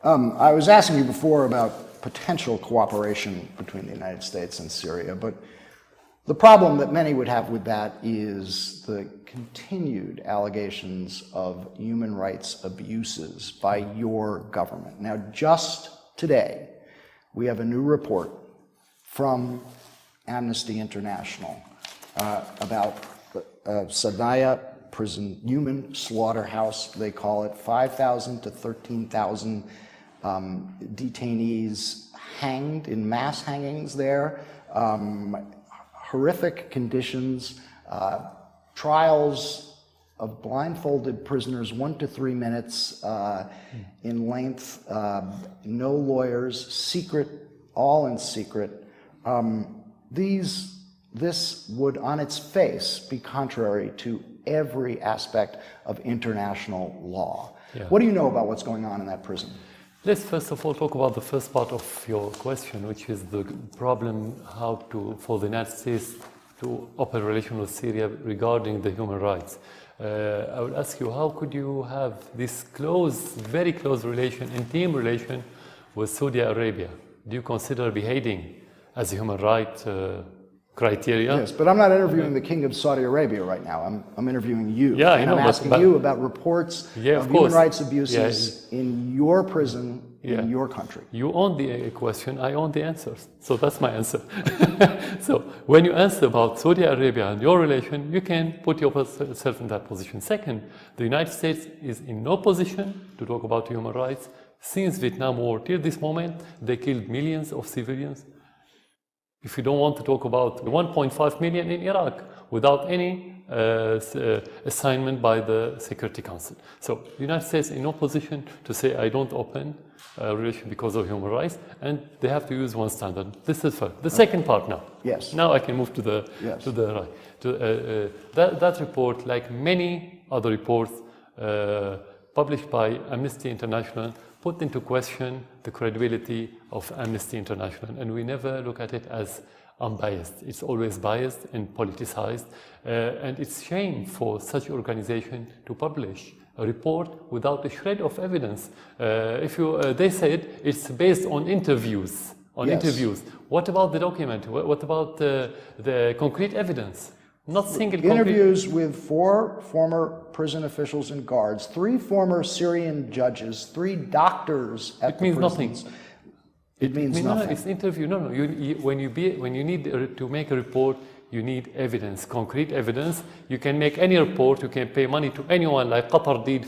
I was asking you before about potential cooperation between the United States and Syria, but the problem that many would have with that is the continued allegations of human rights abuses by your government. Now, just today, we have a new report from Amnesty International about Sadaya prison, human slaughterhouse, they call it, 5,000 to 13,000 detainees hanged in mass hangings there, horrific conditions, trials of blindfolded prisoners, 1 to 3 minutes in length, no lawyers, secret, all in secret. This would, on its face, be contrary to every aspect of international law. Yeah. What do you know about what's going on in that prison? Let's first of all talk about the first part of your question, which is the problem for the United States to open a relation with Syria regarding the human rights. I would ask you, how could you have this very close relation, intimate relation with Saudi Arabia? Do you consider beheading as a human right criteria? Yes, but I'm not interviewing the King of Saudi Arabia right now. I'm interviewing you. Yeah, and I'm asking you about reports of human rights abuses in your prison, in your country. You own the question, I own the answers. So that's my answer. So when you answer about Saudi Arabia and your relation, you can put yourself in that position. Second, the United States is in no position to talk about human rights. Since Vietnam War till this moment, they killed millions of civilians. If you don't want to talk about 1.5 million in Iraq without any assignment by the Security Council. So the United States is in no position to say, I don't open a relation because of human rights, and they have to use one standard. This is first. The second part now. Yes. Now I can move to the right. That report, like many other reports published by Amnesty International, put into question the credibility of Amnesty International, and we never look at it as unbiased. It's always biased and politicized, and it's shame for such organization to publish a report without a shred of evidence. They said it's based on interviews. Interviews. What about the document? What about the concrete evidence? Not single interviews with 4 former prison officials and guards, 3 former Syrian judges, 3 doctors at the prisons. It means nothing. No, it's interview. No. When you need to make a report, you need evidence, concrete evidence. You can make any report. You can pay money to anyone, like Qatar did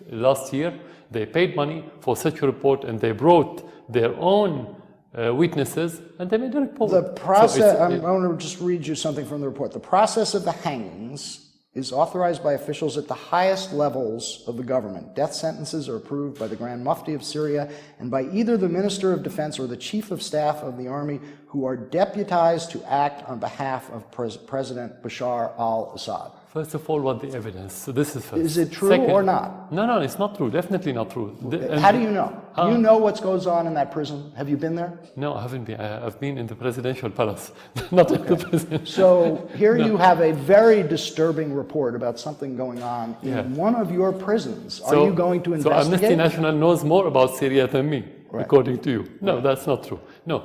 last year. They paid money for such a report, and they brought their own witnesses, and they made a report. The process, I want to just read you something from the report. The process of the hangings is authorized by officials at the highest levels of the government. Death sentences are approved by the Grand Mufti of Syria and by either the Minister of Defense or the Chief of Staff of the Army, who are deputized to act on behalf of President Bashar al-Assad. First of all, what the evidence? So this is first. Is it true or not? No, it's not true. Definitely not true. How do you know? Do you know what goes on in that prison? Have you been there? No, I haven't been. I've been in the presidential palace, not in the prison. So here you have a very disturbing report about something going on in one of your prisons. Are you going to investigate? So Amnesty International knows more about Syria than me, according to you. No, that's not true. No.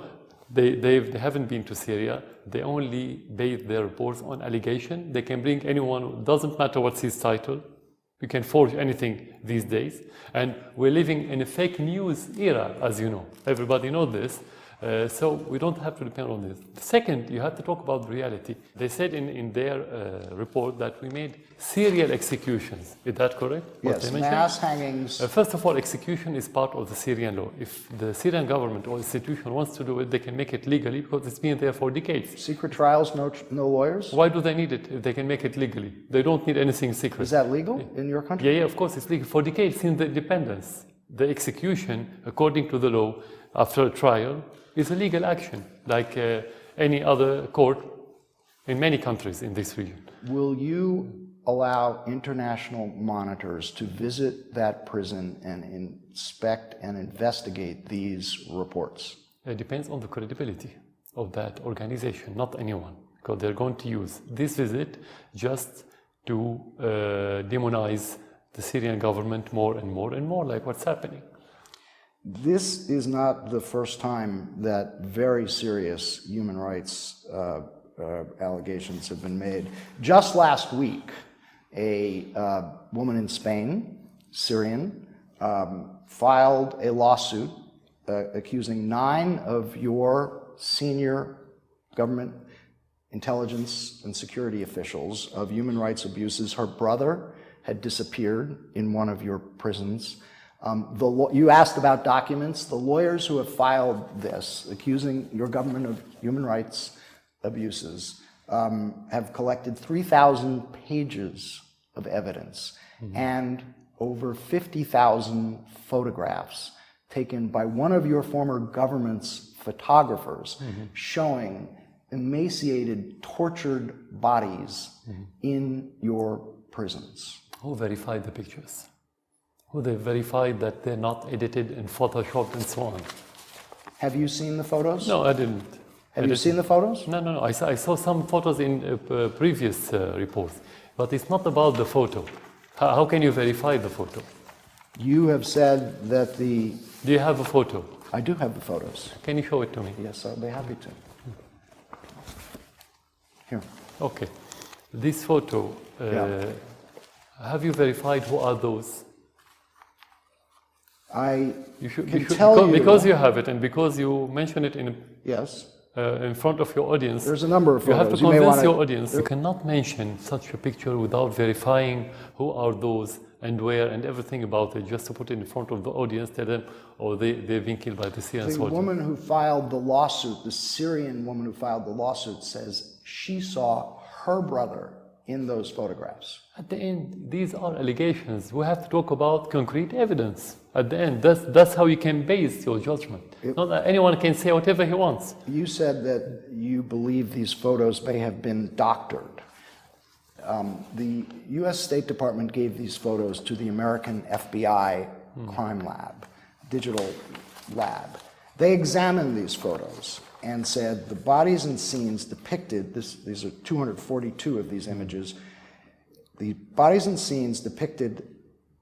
They haven't been to Syria. They only base their reports on allegation. They can bring anyone, doesn't matter what's his title. You can forge anything these days. And we're living in a fake news era, as you know. Everybody knows this. So we don't have to depend on this. Second, you have to talk about reality. They said in their report that we made serial executions. Is that correct? Yes, mass hangings. First of all, execution is part of the Syrian law. If the Syrian government or institution wants to do it, they can make it legally because it's been there for decades. Secret trials, no lawyers? Why do they need it if they can make it legally? They don't need anything secret. Is that legal in your country? Yeah, of course it's legal. For decades since the independence, the execution, according to the law, after a trial, is a legal action, like any other court in many countries in this region. Will you allow international monitors to visit that prison and inspect and investigate these reports? It depends on the credibility of that organization, not anyone, because they're going to use this visit just to demonize the Syrian government more and more and more, like what's happening. This is not the first time that very serious human rights allegations have been made. Just last week, a woman in Spain, Syrian, filed a lawsuit accusing 9 of your senior government intelligence and security officials of human rights abuses. Her brother had disappeared in one of your prisons. You asked about documents. The lawyers who have filed this, accusing your government of human rights abuses, have collected 3,000 pages of evidence and over 50,000 photographs taken by one of your former government's photographers showing emaciated, tortured bodies in your prisons. Who verified the pictures? Who they verified that they're not edited and photoshopped and so on? Have you seen the photos? No, I didn't. Have you seen the photos? No. I saw some photos in previous reports, but it's not about the photo. How can you verify the photo? You have said that the... Do you have a photo? I do have the photos. Can you show it to me? Yes, I'll be happy to. Here. Okay. This photo, have you verified who are those? Because you have it and because you mention it in front of your audience. There's a number of photos. You have to convince your audience. You cannot mention such a picture without verifying who are those and where and everything about it, just to put it in front of the audience, tell them, oh, they've been killed by the Syrian soldier. The woman who filed the lawsuit, the Syrian woman who filed the lawsuit, says she saw her brother in those photographs. At the end, these are allegations. We have to talk about concrete evidence. At the end, that's how you can base your judgment. Not that anyone can say whatever he wants. You said that you believe these photos may have been doctored. The U.S. State Department gave these photos to the American FBI crime lab, digital lab. They examined these photos and said the bodies and scenes depicted, these are 242 of these images, the bodies and scenes depicted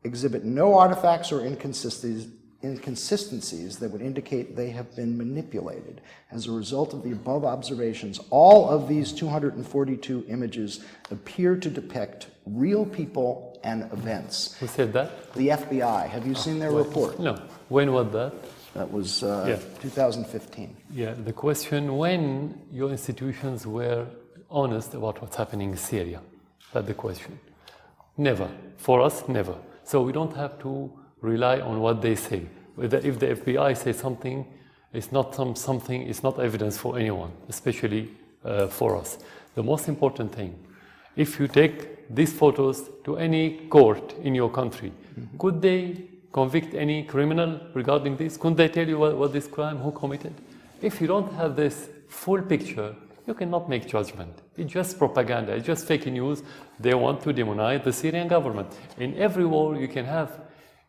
exhibit no artifacts or inconsistencies that would indicate they have been manipulated. As a result of the above observations, all of these 242 images appear to depict real people and events. Who said that? The FBI. Have you seen their report? No. When was that? That was 2015. Yeah, the question, when your institutions were honest about what's happening in Syria. That's the question. Never. For us, never. So we don't have to rely on what they say. If the FBI says something, it's not something, it's not evidence for anyone, especially for us. The most important thing, if you take these photos to any court in your country, could they convict any criminal regarding this? Couldn't they tell you what this crime, who committed? If you don't have this full picture, you cannot make judgment. It's just propaganda, it's just fake news. They want to demonize the Syrian government. In every war, you can have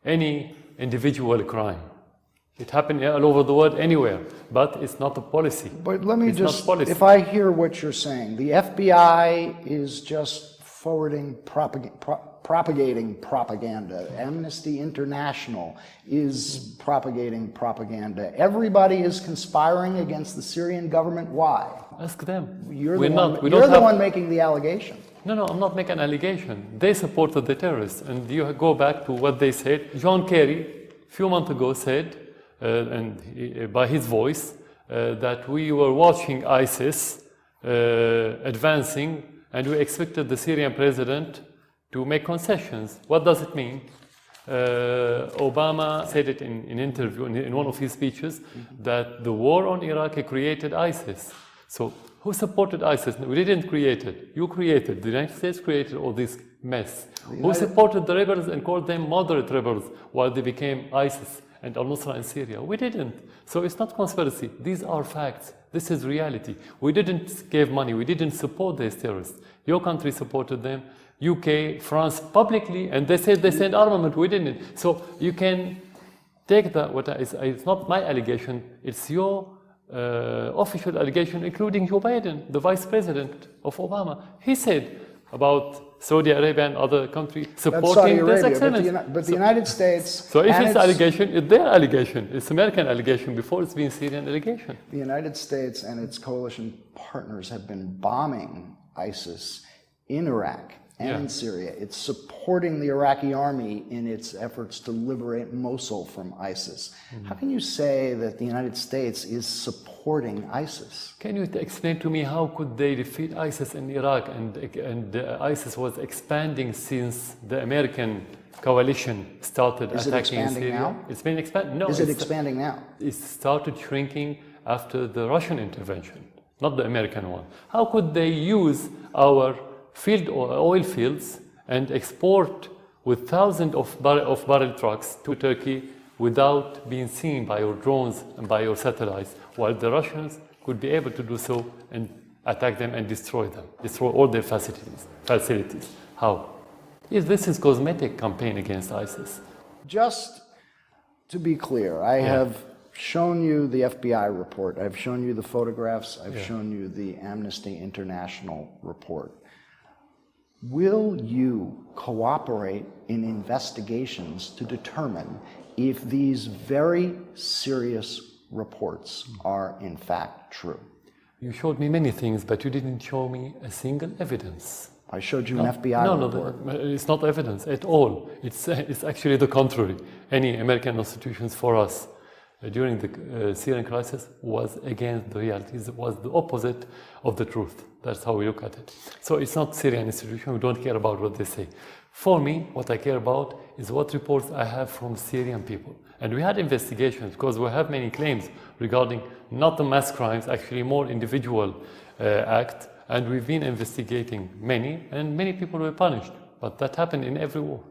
any individual crime. It happened all over the world, anywhere, but it's not a policy. But let me if I hear what you're saying, the FBI is just forwarding propagating propaganda. Amnesty International is propagating propaganda. Everybody is conspiring against the Syrian government. Why? Ask them. You're the one making the allegation. No, I'm not making an allegation. They supported the terrorists. And you go back to what they said. John Kerry, a few months ago, said, by his voice, that we were watching ISIS advancing, and we expected the Syrian president to make concessions. What does it mean? Obama said it in an interview, in one of his speeches, that the war on Iraq created ISIS. So who supported ISIS? We didn't create it. You created. The United States created all this mess. Who supported the rebels and called them moderate rebels while they became ISIS and al-Nusra in Syria? We didn't. So it's not conspiracy. These are facts. This is reality. We didn't give money. We didn't support these terrorists. Your country supported them. UK, France, publicly, and they said they sent armament. We didn't. So you can take that. It's not my allegation. It's your official allegation, including Joe Biden, the vice president of Obama. He said, about Saudi Arabia and other countries That's supporting Saudi this Arabia, extremism. but the United States... So if and it's allegation, it's their allegation. It's American allegation before it's been Syrian allegation. The United States and its coalition partners have been bombing ISIS in Iraq and in Syria. It's supporting the Iraqi army in its efforts to liberate Mosul from ISIS. How can you say that the United States is supporting ISIS? Can you explain to me how could they defeat ISIS in Iraq and ISIS was expanding since the American coalition started Is it attacking expanding Syria? now? It's been expanding. No, Is it expanding now? It started shrinking after the Russian intervention, not the American one. How could they use our oil fields and export with thousands of barrel trucks to Turkey without being seen by your drones and by your satellites, while the Russians could be able to do so and attack them and destroy all their facilities? How? This is cosmetic campaign against ISIS. Just to be clear, I have shown you the FBI report, I've shown you the photographs, I've shown you the Amnesty International report. Will you cooperate in investigations to determine if these very serious reports are in fact true? You showed me many things, but you didn't show me a single evidence. I showed you an FBI report. No, it's not evidence at all. It's actually the contrary. Any American institutions for us during the Syrian crisis was against the realities, was the opposite of the truth. That's how we look at it. So it's not Syrian institution, we don't care about what they say. For me, what I care about is what reports I have from Syrian people. And we had investigations because we have many claims regarding not the mass crimes, actually more individual acts. And we've been investigating many, and many people were punished. But that happened in every war.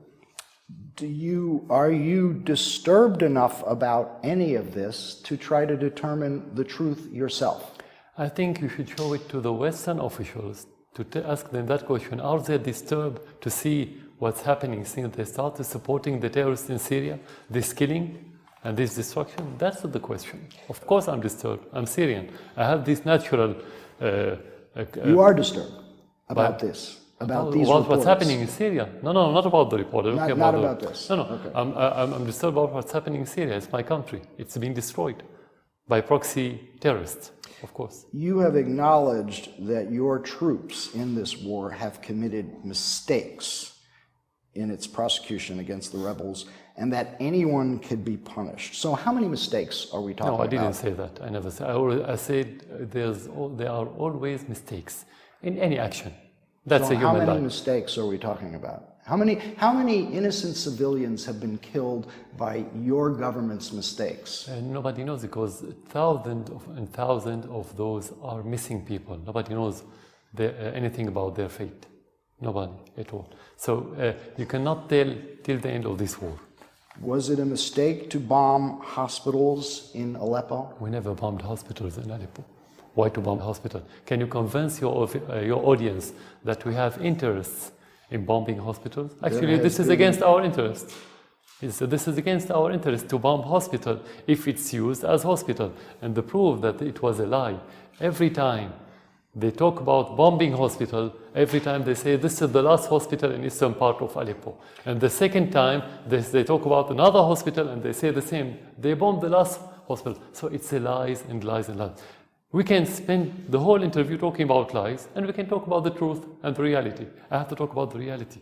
Are you disturbed enough about any of this to try to determine the truth yourself? I think you should show it to the Western officials to ask them that question. Are they disturbed to see what's happening since they started supporting the terrorists in Syria, this killing and this destruction? That's the question. Of course I'm disturbed. I'm Syrian. I have this natural... you are disturbed about this? About these reports? What's happening in Syria? No, not about the report. Not about this? No. Okay. I'm disturbed about what's happening in Syria. It's my country. It's been destroyed by proxy terrorists, of course. You have acknowledged that your troops in this war have committed mistakes in its prosecution against the rebels, and that anyone could be punished. So how many mistakes are we talking about? No, I didn't say that. I never said. I said there are always mistakes in any action. That's a human life. How many mistakes are we talking about? How many innocent civilians have been killed by your government's mistakes? Nobody knows, because thousands and thousands of those are missing people. Nobody knows anything about their fate. Nobody at all. So you cannot tell till the end of this war. Was it a mistake to bomb hospitals in Aleppo? We never bombed hospitals in Aleppo. Why to bomb hospital? Can you convince your audience that we have interests in bombing hospitals? Actually, this is against our interest. This is against our interest to bomb hospital if it's used as hospital. And the proof that it was a lie, every time they talk about bombing hospital, every time they say this is the last hospital in eastern part of Aleppo. And the second time they talk about another hospital and they say the same. They bombed the last hospital. So it's a lies and lies and lies. We can spend the whole interview talking about lies, and we can talk about the truth and the reality. I have to talk about the reality.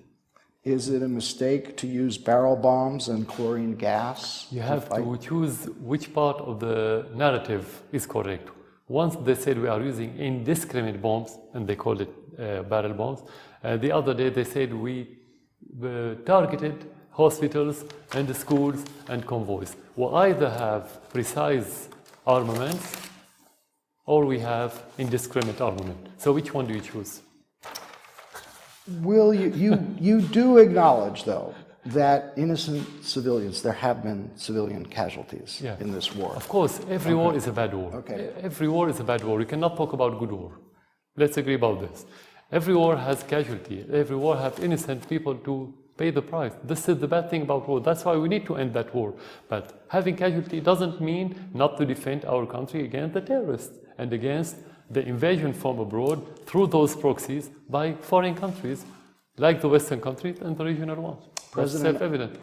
Is it a mistake to use barrel bombs and chlorine gas? You have to choose which part of the narrative is correct. Once they said we are using indiscriminate bombs, and they called it barrel bombs. The other day they said we targeted hospitals and the schools and convoys. We either have precise armaments or we have indiscriminate armament. So which one do you choose? Will you do acknowledge, though, that innocent civilians, there have been civilian casualties in this war? Of course, every war is a bad war. Okay. Every war is a bad war. You cannot talk about good war. Let's agree about this. Every war has casualty. Every war has innocent people to pay the price. This is the bad thing about war. That's why we need to end that war. But having casualty doesn't mean not to defend our country against the terrorists and against the invasion from abroad through those proxies by foreign countries like the Western countries and the regional ones. That's President- self-evident.